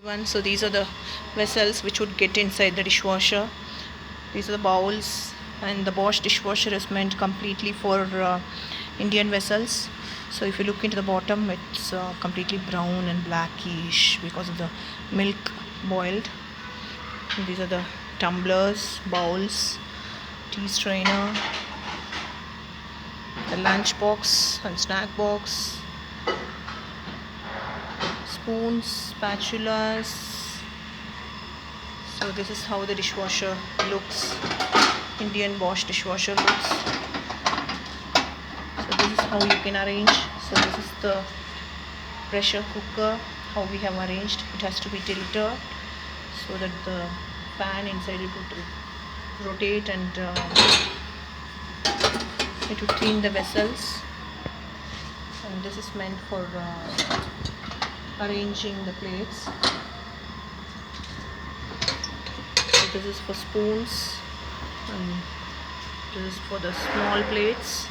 So these are the vessels which would get inside the dishwasher. These are the bowls, and the Bosch dishwasher is meant completely for Indian vessels. So if you look into the bottom, it's completely brown and blackish because of the milk boiled. And these are the tumblers, bowls, tea strainer, the lunch box and snack box, spoons, spatulas. So this is how the dishwasher looks. Indian Bosch dishwasher looks. So this is how you can arrange. So this is the pressure cooker, how we have arranged. It has to be tilted so that the fan inside it would rotate, and it would clean the vessels. And this is meant for arranging the plates. So this is for spoons, and this is for the small plates.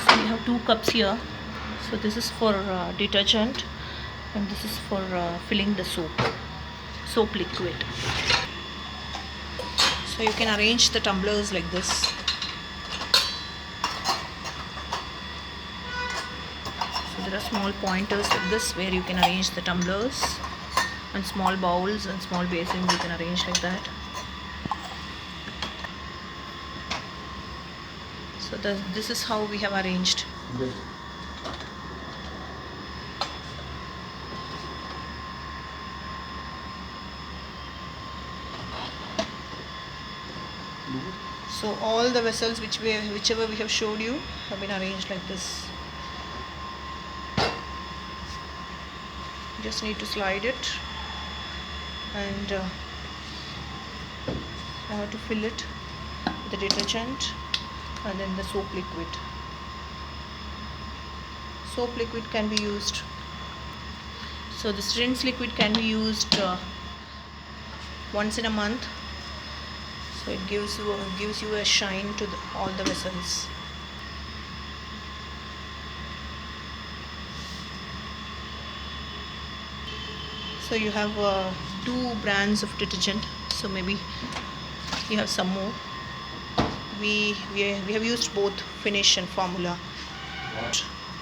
So we have 2 cups here. So this is for detergent, and this is for filling the soap liquid. So you can arrange the tumblers like this. So there are small pointers like this where you can arrange the tumblers, and small bowls and small basins you can arrange like that. So this is how we have arranged. Good. So all the vessels whichever we have showed you have been arranged like this. Just need to slide it, and I have to fill it with the detergent and then the soap liquid. Soap liquid can be used. So this rinse liquid can be used once in a month. So it gives you a shine to all the vessels. So you have 2 brands of detergent. So maybe you have some more. We have used both Finish and Formula.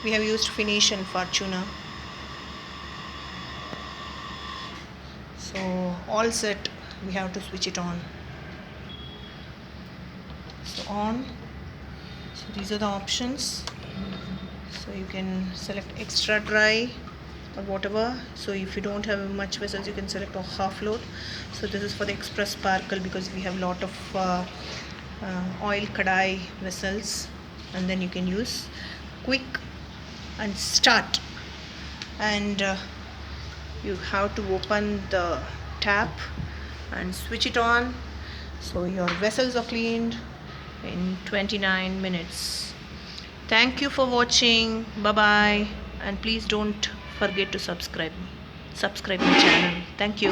We have used Finish and Fortuna. So all set, we have to switch it on. So on. So these are the options. So you can select extra dry or whatever. So if you don't have much vessels, you can select a half load. So this is for the express sparkle because we have a lot of oil kadai vessels, and then you can use quick and start, and you have to open the tap and switch it on. So your vessels are cleaned in 29 minutes. Thank you for watching. Bye bye, and please don't forget to subscribe my channel. Thank you.